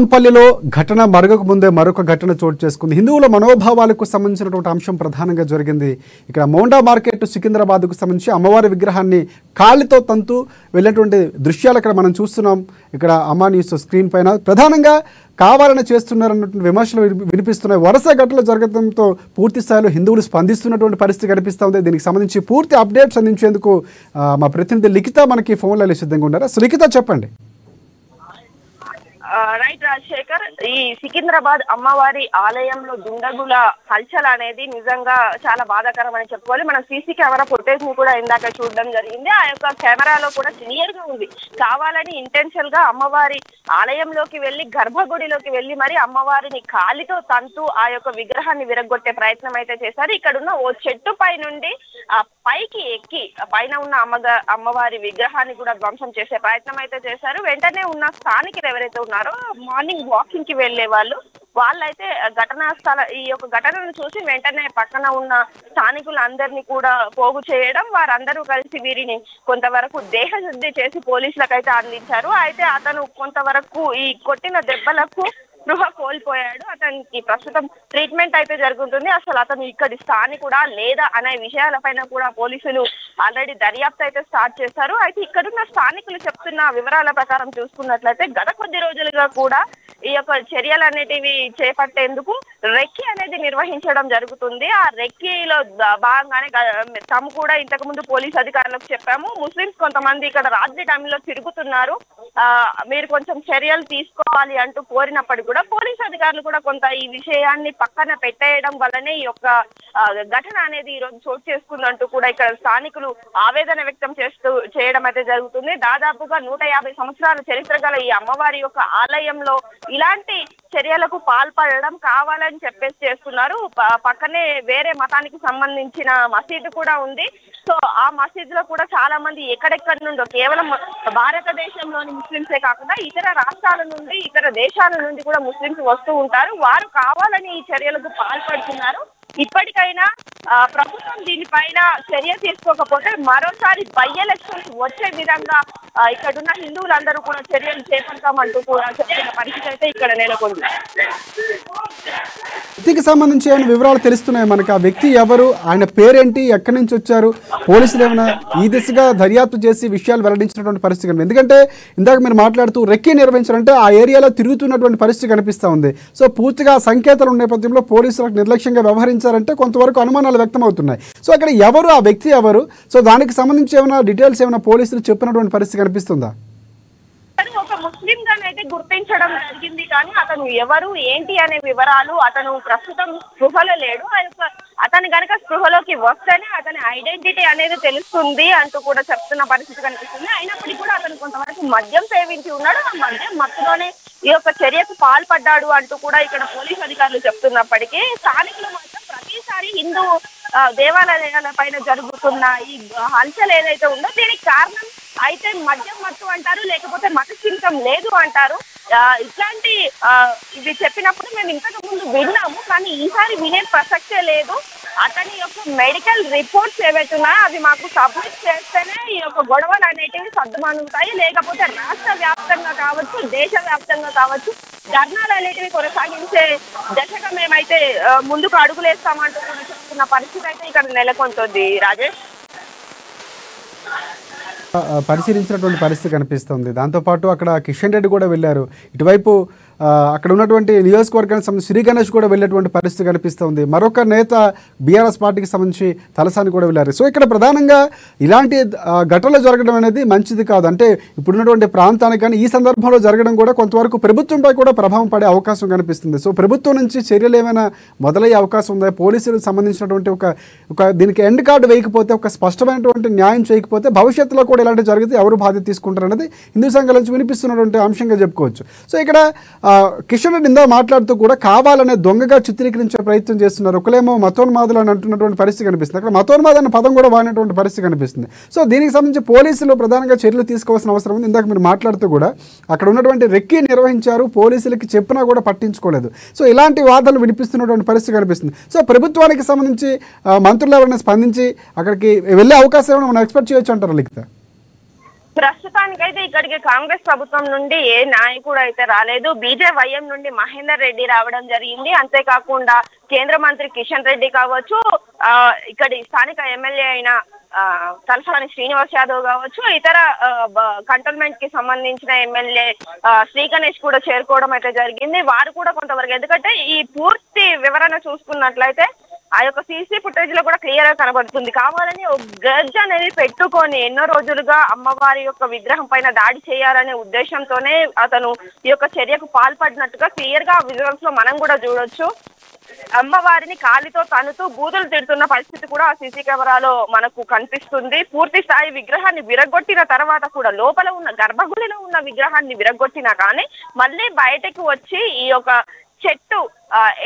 పల్లిలో ఘటన మరొక ముందే మరొక ఘటన చోటు చేసుకుంది. హిందువుల మనోభావాలకు సంబంధించినటువంటి అంశం ప్రధానంగా జరిగింది. ఇక్కడ మోండా మార్కెట్ సికింద్రాబాద్కు సంబంధించి అమ్మవారి విగ్రహాన్ని కాళ్ళతో తంతు వెళ్ళినటువంటి దృశ్యాలు ఇక్కడ మనం చూస్తున్నాం. ఇక్కడ అమ్మా న్యూస్ స్క్రీన్ పైన ప్రధానంగా కావాలని చేస్తున్నారన్నటువంటి విమర్శలు వినిపిస్తున్నాయి. వరుస ఘటనలు జరగడంతో పూర్తి స్థాయిలో హిందువులు స్పందిస్తున్నటువంటి పరిస్థితి కనిపిస్తుంది. దీనికి సంబంధించి పూర్తి అప్డేట్స్ అందించేందుకు మా ప్రతినిధి లిఖిత మనకి ఫోన్లో సిద్ధంగా ఉన్నారు. అసలు లిఖిత చెప్పండి. రైట్ రాజశేఖర్, ఈ సికింద్రాబాద్ అమ్మవారి ఆలయంలో దుండగుల హల్చల్ అనేది నిజంగా చాలా బాధాకరం అని చెప్పుకోవాలి. మనం సీసీ కెమెరా ఫుటేజ్ ని కూడా ఇందాక చూడడం జరిగింది. ఆ యొక్క కెమెరాలో కూడా క్లియర్ గా ఉంది. కావాలని ఇంటెన్షనల్ గా అమ్మవారి ఆలయంలోకి వెళ్లి గర్భగుడిలోకి వెళ్లి మరి అమ్మవారిని కాలితో తంతు ఆ యొక్క విగ్రహాన్ని విరగొట్టే ప్రయత్నం అయితే చేశారు. ఇక్కడున్న ఓ చెట్టు పై నుండి పైకి ఎక్కి పైన ఉన్న అమ్మవారి విగ్రహాన్ని కూడా ధ్వంసం చేసే ప్రయత్నం అయితే చేశారు. వెంటనే ఉన్న స్థానికులు ఎవరైతే ఉన్నారో మార్నింగ్ వాకింగ్ కి వెళ్లే వాళ్ళైతే ఈ యొక్క ఘటనను చూసి వెంటనే పక్కన ఉన్న స్థానికులందరినీ కూడా పోగు చేయడం, వారందరూ కలిసి వీరిని కొంతవరకు దేహశుద్ధి చేసి పోలీసులకైతే అందించారు. అయితే అతను కొంతవరకు ఈ కొట్టిన దెబ్బలకు స్పృహ కోల్పోయాడు. అతనికి ప్రస్తుతం ట్రీట్మెంట్ అయితే జరుగుతుంది. అసలు అతను ఇక్కడి స్థానికుడా లేదా అనే విషయాలపైన కూడా పోలీసులు ఆల్రెడీ దర్యాప్తు అయితే స్టార్ట్ చేశారు. అయితే ఇక్కడున్న స్థానికులు చెప్తున్న వివరాల ప్రకారం చూసుకున్నట్లయితే గత కొద్ది రోజులుగా కూడా ఈ యొక్క చర్యలు అనేటివి చేపట్టేందుకు రెక్కీ అనేది నిర్వహించడం జరుగుతుంది. ఆ రెక్కీలో భాగంగానే తాము కూడా ఇంతకు ముందు పోలీస్ అధికారులకు చెప్పాము, ముస్లింస్ కొంతమంది ఇక్కడ రాత్రి టైంలో తిరుగుతున్నారు, మీరు కొంచెం చర్యలు తీసుకోవాలి అంటూ కోరినప్పటికీ కూడా పోలీస్ అధికారులు కూడా కొంత ఈ విషయాన్ని పక్కన పెట్టేయడం వల్లనే ఈ యొక్క ఘటన అనేది ఈ రోజు చోటు చేసుకుందంటూ కూడా ఇక్కడ స్థానికులు ఆవేదన వ్యక్తం చేయడం అయితే జరుగుతుంది. దాదాపుగా 150 సంవత్సరాల చరిత్ర గల ఈ అమ్మవారి యొక్క ఆలయంలో ఇలాంటి చర్యలకు పాల్పడడం కావాలని చెప్పేసి చేస్తున్నారు. పక్కనే వేరే మతానికి సంబంధించిన మసీదు కూడా ఉంది. సో ఆ మసీదులో కూడా చాలా మంది ఎక్కడెక్కడి నుండో కేవలం భారతదేశంలోని ముస్లింసే కాకుండా ఇతర రాష్ట్రాల నుండి ఇతర దేశాల నుండి కూడా ముస్లింస్ వస్తూ ఉంటారు. వారు కావాలని ఈ చర్యలకు పాల్పడుతున్నారు. ఇప్పటికైనా ప్రభుత్వం దీనిపైన చర్య తీసుకోకపోతే మరోసారి బై ఎలక్షన్స్ వచ్చే విధంగా ఇక్కడున్న హిందువులందరూ కూడా చర్యలు చేపడతామంటూ కూడా చెప్తున్న పరిస్థితి అయితే ఇక్కడ నెలకొంది. వ్యక్తికి సంబంధించి ఏమైనా వివరాలు తెలుస్తున్నాయి మనకి? ఆ వ్యక్తి ఎవరు, ఆయన పేరేంటి, ఎక్కడి నుంచి వచ్చారు? పోలీసులు ఏమైనా ఈ దిశగా దర్యాప్తు చేసి విషయాలు వెల్లడించినటువంటి పరిస్థితి కనిపిస్తుంది. ఎందుకంటే ఇందాక మీరు మాట్లాడుతూ రెక్కీ నిర్వహించారంటే ఆ ఏరియాలో తిరుగుతున్నటువంటి పరిస్థితి కనిపిస్తూ ఉంది. సో పూర్తిగా సంకేతాలు ఉన్న నేపథ్యంలో పోలీసులకు నిర్లక్ష్యంగా వ్యవహరించారంటే కొంతవరకు అనుమానాలు వ్యక్తం అవుతున్నాయి. సో అక్కడ ఎవరు, ఆ వ్యక్తి ఎవరు, సో దానికి సంబంధించి ఏమైనా డీటెయిల్స్ ఏమైనా పోలీసులు చెప్పినటువంటి పరిస్థితి కనిపిస్తుందా? ఒక ముస్లిం గానైతే గుర్తించడం జరిగింది, కానీ అతను ఎవరు ఏంటి అనే వివరాలు అతను ప్రస్తుతం స్పృహలో లేడు. అతను గనక స్పృహలోకి వస్తేనే అతని ఐడెంటిటీ అనేది తెలుస్తుంది అంటూ కూడా చెప్తున్న పరిస్థితి కనిపిస్తుంది. అయినప్పటికీ కూడా అతను కొంతవరకు మద్యం సేవించి ఉన్నాడు. ఆ మద్యం మత్తులోనే ఈ యొక్క చర్యకు పాల్పడ్డాడు అంటూ కూడా ఇక్కడ పోలీసు అధికారులు చెప్తున్నప్పటికీ స్థానికులు మాత్రం ప్రతిసారి హిందూ దేవాలయాల పైన జరుగుతున్న ఈ హల్చల్ ఏదైతే ఉందో దీనికి కారణం అయితే మద్యం మత్తు అంటారు, లేకపోతే మత చింతం లేదు అంటారు. ఇట్లాంటి ఇవి చెప్పినప్పుడు మేము ఇంతకు ముందు విన్నాము, కానీ ఈసారి వినే ప్రసక్తే లేదు. అతని యొక్క మెడికల్ రిపోర్ట్స్ ఏవైతే ఉన్నాయో అవి మాకు సబ్మిట్ చేస్తేనే ఈ యొక్క గొడవలు అనేటివి సర్దుమణుగుతాయి. లేకపోతే రాష్ట్ర వ్యాప్తంగా కావచ్చు, దేశ వ్యాప్తంగా కావచ్చు, ధర్నాలు అనేటివి కొనసాగించే దశగా మేమైతే ముందుకు అడుగులేస్తామంటూ కూడా చెప్తున్న పరిస్థితి అయితే ఇక్కడ నెలకొంటుంది. రాజేష్, పరిశీలించినటువంటి పరిస్థితి కనిపిస్తుంది. దాంతోపాటు అక్కడ కిషన్ రెడ్డి కూడా వెళ్ళారు. ఇటువైపు అక్కడ ఉన్నటువంటి నియోజకవర్గానికి సంబంధించి శ్రీ గణేష్ కూడా వెళ్ళేటువంటి పరిస్థితి కనిపిస్తుంది. మరొక నేత బీఆర్ఎస్ పార్టీకి సంబంధించి తలసాని కూడా వెళ్ళారు. సో ఇక్కడ ప్రధానంగా ఇలాంటి ఘటనలు జరగడం అనేది మంచిది కాదు. అంటే ఇప్పుడున్నటువంటి ప్రాంతానికి కానీ ఈ సందర్భంలో జరగడం కూడా కొంతవరకు ప్రభుత్వంపై కూడా ప్రభావం పడే అవకాశం కనిపిస్తుంది. సో ప్రభుత్వం నుంచి చర్యలు ఏమైనా మొదలయ్యే అవకాశం ఉందా? పోలీసులకు సంబంధించినటువంటి ఒక దీనికి ఎండ్ కార్డు వేయకపోతే, ఒక స్పష్టమైనటువంటి న్యాయం చేయకపోతే భవిష్యత్తులో కూడా ఇలాంటివి జరిగితే ఎవరు బాధ్యత తీసుకుంటారు అనేది హిందూ సంఘాల నుంచి వినిపిస్తున్నటువంటి అంశంగా చెప్పుకోవచ్చు. సో ఇక్కడ కిషన్ రెడ్డి ఇందా మాట్లాడుతూ కూడా కావాలనే దొంగగా చిత్రీకరించే ప్రయత్నం చేస్తున్నారు. ఒకలేమో మతోన్మాదులు అని అంటున్నటువంటి పరిస్థితి కనిపిస్తుంది. అక్కడ మతోన్మాద అనే పదం కూడా వాడినటువంటి పరిస్థితి కనిపిస్తుంది. సో దీనికి సంబంధించి పోలీసులు ప్రధానంగా చర్యలు తీసుకోవాల్సిన అవసరం ఉంది. ఇందాక మీరు మాట్లాడుతూ కూడా అక్కడ ఉన్నటువంటి రెక్కీ నిర్వహించారు, పోలీసులకి చెప్పినా కూడా పట్టించుకోలేదు. సో ఇలాంటి వాదనలు వినిపిస్తున్నటువంటి పరిస్థితి కనిపిస్తుంది. సో ప్రభుత్వానికి సంబంధించి మంత్రులు ఎవరైనా స్పందించి అక్కడికి వెళ్ళే అవకాశం ఏమైనా మనం ఎక్స్పెక్ట్ చేయొచ్చు అంటారు లిఖిత? ప్రస్తుతానికైతే ఇక్కడికి కాంగ్రెస్ ప్రభుత్వం నుండి ఏ నాయకుడు అయితే రాలేదు. బీజేవైఎం నుండి మహేందర్ రెడ్డి రావడం జరిగింది. అంతేకాకుండా కేంద్ర మంత్రి కిషన్ రెడ్డి కావచ్చు, ఇక్కడి స్థానిక ఎమ్మెల్యే అయిన తలసాని శ్రీనివాస్ యాదవ్ కావచ్చు, ఇతర కంటోన్మెంట్ కి సంబంధించిన ఎమ్మెల్యే శ్రీ గణేష్ కూడా చేరుకోవడం అయితే జరిగింది. వారు కూడా కొంతవరకు, ఎందుకంటే ఈ పూర్తి వివరణ చూసుకున్నట్లయితే ఆ యొక్క సీసీ ఫుటేజ్ లో కూడా క్లియర్ గా కనబడుతుంది. కావాలని ఒక గర్జ్ అనేది పెట్టుకొని ఎన్నో రోజులుగా అమ్మవారి యొక్క విగ్రహం పైన దాడి చేయాలనే ఉద్దేశంతోనే అతను ఈ యొక్క చర్యకు పాల్పడినట్టుగా క్లియర్ గా విజువల్స్ లో మనం కూడా చూడొచ్చు. అమ్మవారిని కాలితో తనుతూ బూతులు తిడుతున్న పరిస్థితి కూడా ఆ సీసీ కెమెరాలో మనకు కనిపిస్తుంది. పూర్తి స్థాయి విగ్రహాన్ని విరగొట్టిన తర్వాత కూడా లోపల ఉన్న గర్భగుడిలో ఉన్న విగ్రహాన్ని విరగొట్టినా కానీ మళ్ళీ బయటకు వచ్చి ఈ యొక్క చెట్టు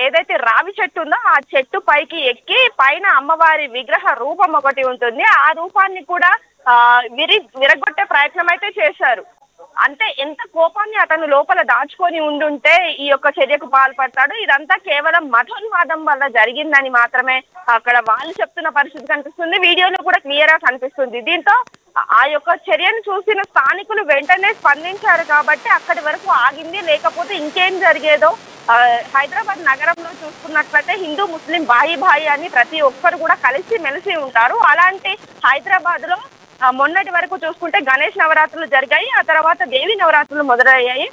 ఏదైతే రావి చెట్టు ఉందో ఆ చెట్టు పైకి ఎక్కి పైన అమ్మవారి విగ్రహ రూపం ఒకటి ఉంటుంది, ఆ రూపాన్ని కూడా విరగొట్టే ప్రయత్నం అయితే చేశారు. అంటే ఎంత కోపాన్ని అతను లోపల దాచుకొని ఉండుంటే ఈ యొక్క చర్యకు పాల్పడతాడు. ఇదంతా కేవలం మతోన్మాదం వల్ల జరిగిందని మాత్రమే అక్కడ వాళ్ళు చెప్తున్న పరిస్థితి కనిపిస్తుంది. వీడియోలో కూడా క్లియర్ గా కనిపిస్తుంది. దీంతో ఆ యొక్క చర్యను చూసిన స్థానికులు వెంటనే స్పందించారు కాబట్టి అక్కడి వరకు ఆగింది. లేకపోతే ఇంకేం జరిగేదో. హైదరాబాద్ నగరంలో చూసుకున్నట్లయితే హిందూ ముస్లిం బాయి బాయి అని ప్రతి ఒక్కరు కూడా కలిసి మెలిసి ఉంటారు. అలాంటి హైదరాబాద్ లో మొన్నటి వరకు చూసుకుంటే గణేష్ నవరాత్రులు జరిగాయి, ఆ తర్వాత దేవి నవరాత్రులు మొదలయ్యాయి.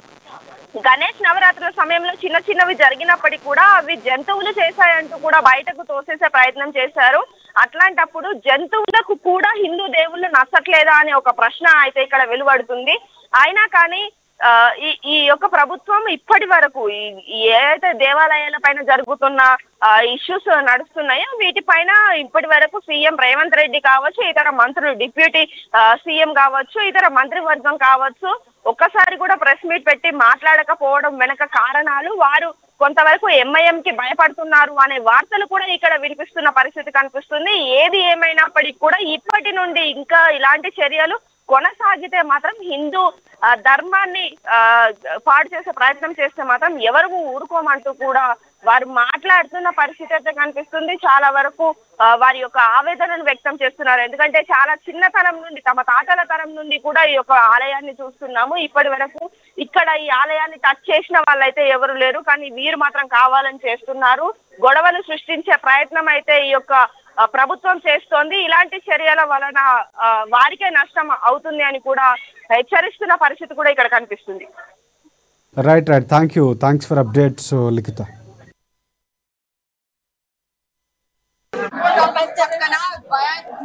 గణేష్ నవరాత్రుల సమయంలో చిన్న చిన్నవి జరిగినప్పటికీ కూడా అవి జంతువులు చేశాయంటూ కూడా బయటకు తోసేసే ప్రయత్నం చేశారు. అట్లాంటప్పుడు జంతువులకు కూడా హిందూ దేవుళ్ళు నచ్చట్లేదా అనే ఒక ప్రశ్న అయితే ఇక్కడ వెలువడుతుంది. అయినా కానీ ఈ యొక్క ప్రభుత్వం ఇప్పటి వరకు ఏదైతే దేవాలయాల పైన జరుగుతున్న ఇష్యూస్ నడుస్తున్నాయో వీటిపైన ఇప్పటి వరకు సీఎం రేవంత్ రెడ్డి కావచ్చు, ఇతర మంత్రులు, డిప్యూటీ సీఎం కావచ్చు, ఇతర మంత్రివర్గం కావచ్చు, ఒక్కసారి కూడా ప్రెస్ మీట్ పెట్టి మాట్లాడకపోవడం వెనక కారణాలు వారు కొంతవరకు ఎంఐఎం కి భయపడుతున్నారు అనే వార్తలు కూడా ఇక్కడ వినిపిస్తున్న పరిస్థితి కనిపిస్తుంది. ఏది ఏమైనప్పటికీ కూడా ఇప్పటి నుండి ఇంకా ఇలాంటి చర్యలు కొనసాగితే మాత్రం హిందూ ధర్మాన్ని పాడు చేసే ప్రయత్నం చేస్తే మాత్రం ఎవరు ఊరుకోమంటూ కూడా వారు మాట్లాడుతున్న పరిస్థితి అయితే కనిపిస్తుంది. చాలా వరకు వారి యొక్క ఆవేదనను వ్యక్తం చేస్తున్నారు. ఎందుకంటే చాలా చిన్నతనం నుండి తమ తాతల తరం నుండి కూడా ఈ యొక్క ఆలయాన్ని చూస్తున్నాము. ఇప్పటి వరకు ఇక్కడ ఈ ఆలయాన్ని టచ్ చేసిన వాళ్ళైతే ఎవరు లేరు, కానీ వీరు మాత్రం కావాలని చేస్తున్నారు. గొడవలు సృష్టించే ప్రయత్నం అయితే ఈ యొక్క ప్రభుత్వం చేస్తోంది. ఇలాంటి చర్యల వలన వారికే నష్టం అవుతుంది అని కూడా హెచ్చరిస్తున్న పరిస్థితి కూడా ఇక్కడ కనిపిస్తుంది. రైట్. థ్యాంక్స్ ఫర్ అప్డేట్స్ లిఖిత.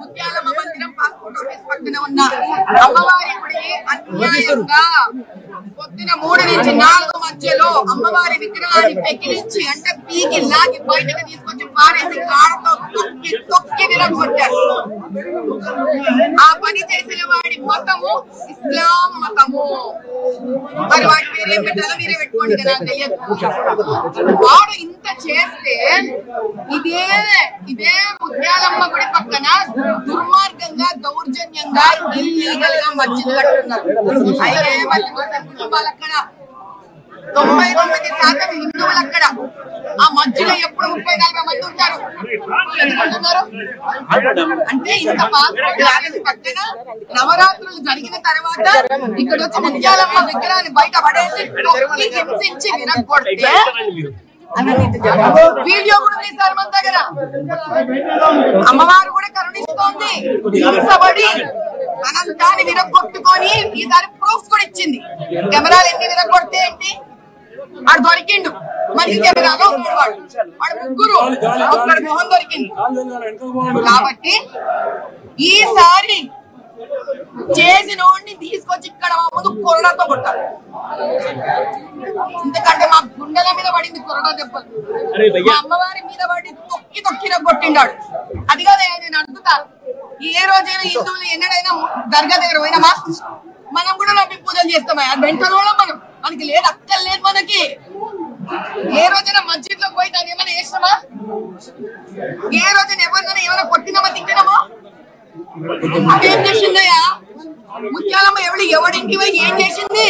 ముత్యాలమ్మ మందిరం పాస్పోర్ట్ ఆఫీస్ పక్కన ఉన్న అమ్మవారి గుడి అన్యాయంగా పొద్దున 3 నుంచి 4 మధ్యలో అమ్మవారి విగ్రహాన్ని పెకిలించి అంటే పీకి లాగి బయటకు తీసుకొచ్చి పారేసి కాడతో తొక్కి విరగొట్టారు. ఆ పని చేసిన వాడి మతము ఇస్లాం మతము. మరి వాడి పేరు ఏం పెట్టాలో మీరే పెట్టుకోండి కదా, తెలియదు. వాడు ఇంత చేస్తే ఇదే ముత్యాలమ్మ గుడి పక్కన దుర్మార్గంగా దౌర్జన్యంగా ఇల్లీగల్ గా మస్జిద్ కట్టున్నారు. 5 మంది ముస్లిం కుటుంబాలు అక్కడ, 99% హిందువులు అక్కడ. ఆ మధ్యలో ఎప్పుడు 30-40 మంది ఉంటారు. అంటే ఇంత పాస్పోర్ట్ ఆఫీస్ పక్కన నవరాత్రులు జరిగిన తర్వాత ఇక్కడ వచ్చి ముత్యాలమ్మ విగ్రహాన్ని బయట పడేసి హింసించి విరగొడితే వీడియో కూడా తీశారు మన దగ్గర. అమ్మవారు కూడా కరుణిస్తోంది. హింసబడి అనంతాన్ని విరగొట్టుకొని ఈసారి ప్రూఫ్ కూడా ఇచ్చింది. కెమెరాలు ఎన్ని విరగొడితే ఏంటి, వాడు దొరికిండు. మరి కెమెరాలో వాడు ముగ్గురు, ఒక్కడి మొహం దొరికింది. కాబట్టి ఈసారి చేసినోడిని తీసుకొచ్చి ఇక్కడ ముందు కొరడాతో కొట్టాలి. ఎందుకంటే మా గుండెల మీద పడింది కొరడా దెబ్బలు, మా అమ్మవారి మీద పడి తొక్కి కొట్టిండాడు. అది కదా నేను అడుగుతా, ఏ రోజైనా హిందువులు ఎన్నడైనా దర్గా దగ్గర పోయినామా? మనం కూడా నవ్వి పూజలు చేస్తామా? వెంటనే మనకి లేదు, అక్కర్లేదు మనకి. ఏ రోజైనా మస్జిద్ లో పోయి దాన్ని ఏమైనా చేసినామా? ఏ రోజైనా ఎవరినైనా ఏమైనా కొట్టినామా, తిట్టినామా? అవేం చేసిందయ్యా ముత్యాలమ్మ? ఎవడింటి పోయి ఏం చేసింది?